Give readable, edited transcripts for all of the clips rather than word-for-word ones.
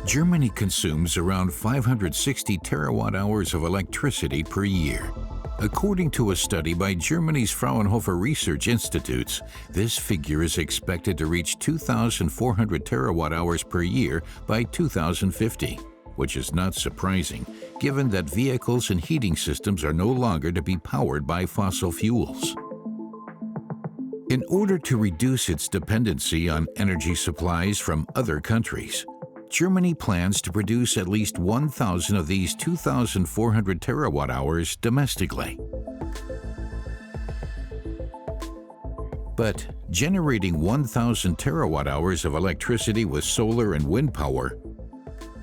Germany consumes around 560 terawatt-hours of electricity per year. According to a study by Germany's Fraunhofer Research Institutes, this figure is expected to reach 2,400 terawatt-hours per year by 2050, which is not surprising, given that vehicles and heating systems are no longer to be powered by fossil fuels. In order to reduce its dependency on energy supplies from other countries, Germany plans to produce at least 1,000 of these 2,400 terawatt-hours domestically. But generating 1,000 terawatt-hours of electricity with solar and wind power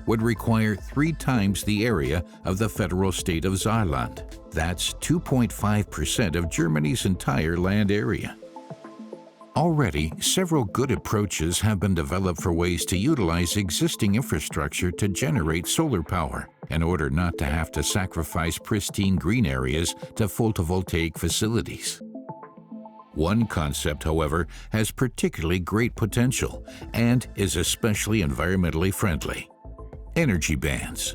would require 3 times the area of the federal state of Saarland. That's 2.5% of Germany's entire land area. Already, several good approaches have been developed for ways to utilize existing infrastructure to generate solar power, in order not to have to sacrifice pristine green areas to photovoltaic facilities. One concept, however, has particularly great potential and is especially environmentally friendly: energy bands.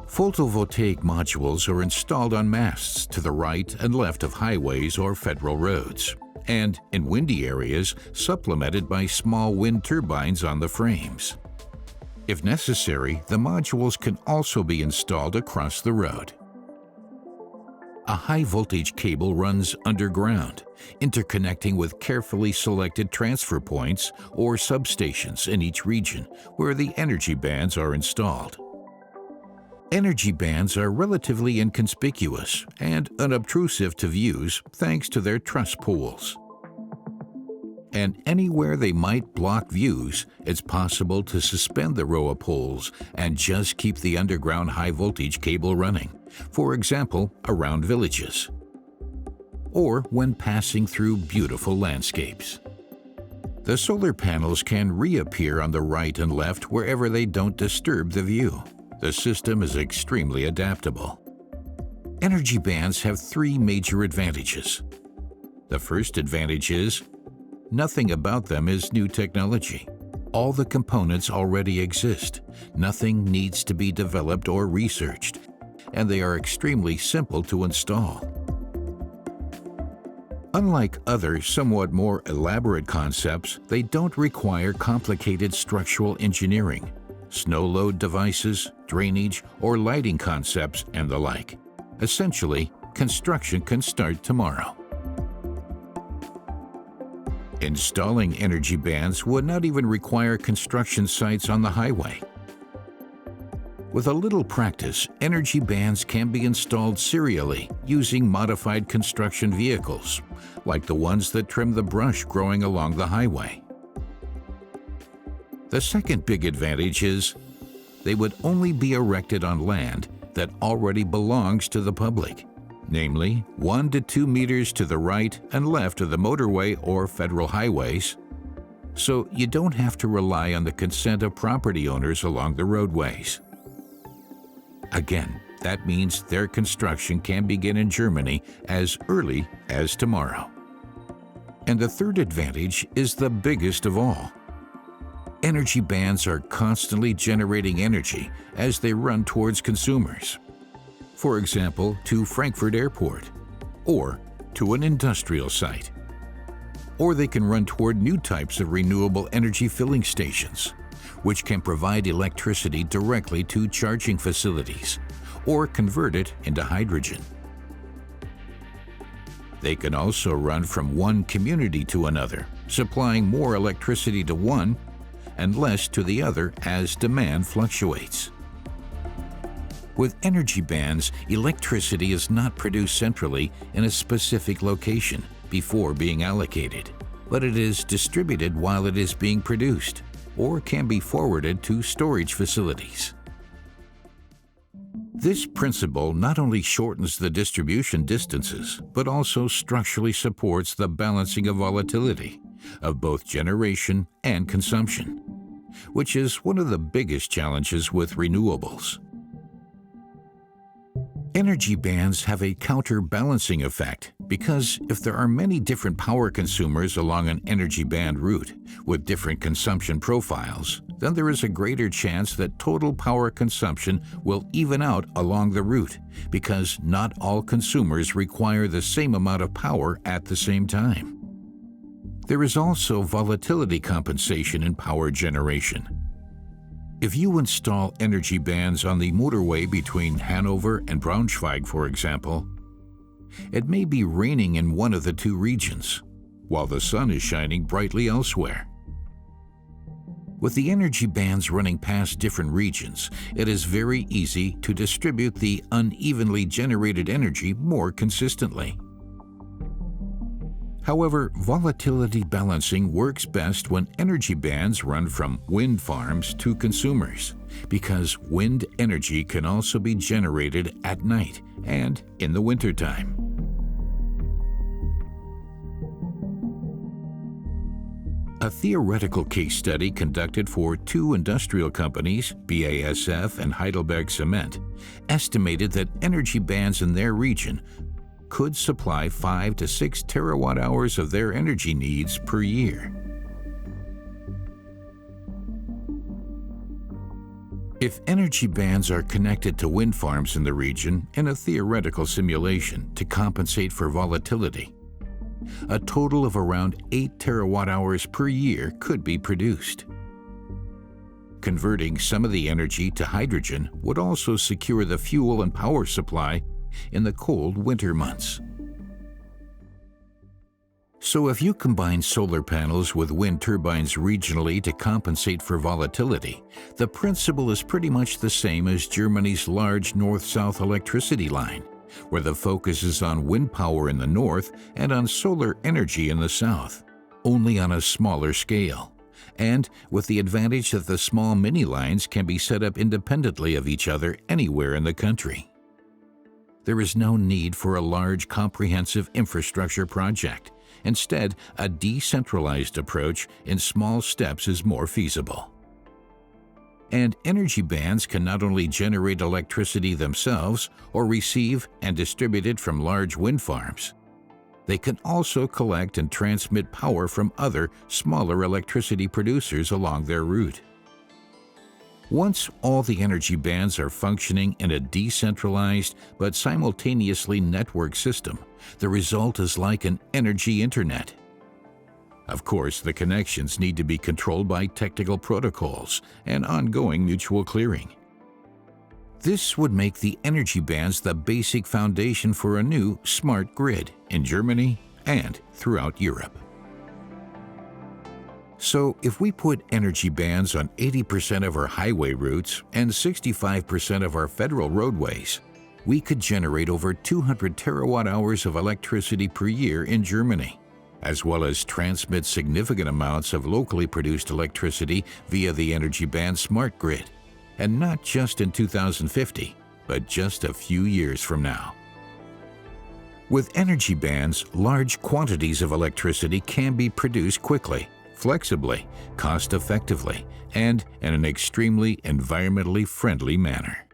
Photovoltaic modules are installed on masts to the right and left of highways or federal roads, and in windy areas supplemented by small wind turbines on the frames. If necessary, the modules can also be installed across the road. A high-voltage cable runs underground, interconnecting with carefully selected transfer points or substations in each region where the energy bands are installed. Energy bands are relatively inconspicuous and unobtrusive to views thanks to their truss poles. And anywhere they might block views, it's possible to suspend the row of poles and just keep the underground high-voltage cable running, for example, around villages, or when passing through beautiful landscapes. The solar panels can reappear on the right and left wherever they don't disturb the view. The system is extremely adaptable. Energy bands have 3 major advantages. The first advantage is nothing about them is new technology. All the components already exist. Nothing needs to be developed or researched, and they are extremely simple to install. Unlike other, somewhat more elaborate concepts, they don't require complicated structural engineering, snow load devices, drainage, or lighting concepts, and the like. Essentially, construction can start tomorrow. Installing energy bands would not even require construction sites on the highway. With a little practice, energy bands can be installed serially using modified construction vehicles, like the ones that trim the brush growing along the highway. The second big advantage is they would only be erected on land that already belongs to the public, namely 1 to 2 meters to the right and left of the motorway or federal highways, so you don't have to rely on the consent of property owners along the roadways. Again, that means their construction can begin in Germany as early as tomorrow. And the third advantage is the biggest of all. Energy bands are constantly generating energy as they run towards consumers. For example, to Frankfurt Airport, or to an industrial site. Or they can run toward new types of renewable energy filling stations, which can provide electricity directly to charging facilities, or convert it into hydrogen. They can also run from one community to another, supplying more electricity to one and less to the other as demand fluctuates. With energy bands, electricity is not produced centrally in a specific location before being allocated, but it is distributed while it is being produced, or can be forwarded to storage facilities. This principle not only shortens the distribution distances, but also structurally supports the balancing of volatility of both generation and consumption, which is one of the biggest challenges with renewables. Energy bands have a counterbalancing effect because if there are many different power consumers along an energy band route with different consumption profiles, then there is a greater chance that total power consumption will even out along the route, because not all consumers require the same amount of power at the same time. There is also volatility compensation in power generation. If you install energy bands on the motorway between Hanover and Braunschweig, for example, it may be raining in one of the two regions, while the sun is shining brightly elsewhere. With the energy bands running past different regions, it is very easy to distribute the unevenly generated energy more consistently. However, volatility balancing works best when energy bands run from wind farms to consumers, because wind energy can also be generated at night and in the wintertime. A theoretical case study conducted for two industrial companies, BASF and Heidelberg Cement, estimated that energy bands in their region could supply 5 to 6 terawatt-hours of their energy needs per year. If energy bands are connected to wind farms in the region in a theoretical simulation to compensate for volatility, a total of around 8 terawatt-hours per year could be produced. Converting some of the energy to hydrogen would also secure the fuel and power supply in the cold winter months. So if you combine solar panels with wind turbines regionally to compensate for volatility, the principle is pretty much the same as Germany's large north-south electricity line, where the focus is on wind power in the north and on solar energy in the south, only on a smaller scale, and with the advantage that the small mini lines can be set up independently of each other anywhere in the country. There is no need for a large comprehensive infrastructure project. Instead, a decentralized approach in small steps is more feasible. And energy bands can not only generate electricity themselves or receive and distribute it from large wind farms. They can also collect and transmit power from other, smaller electricity producers along their route. Once all the energy bands are functioning in a decentralized but simultaneously networked system, the result is like an energy internet. Of course, the connections need to be controlled by technical protocols and ongoing mutual clearing. This would make the energy bands the basic foundation for a new smart grid in Germany and throughout Europe. So, if we put energy bands on 80% of our highway routes and 65% of our federal roadways, we could generate over 200 terawatt-hours of electricity per year in Germany, as well as transmit significant amounts of locally produced electricity via the energy band smart grid, and not just in 2050, but just a few years from now. With energy bands, large quantities of electricity can be produced quickly, flexibly, cost-effectively, and in an extremely environmentally friendly manner.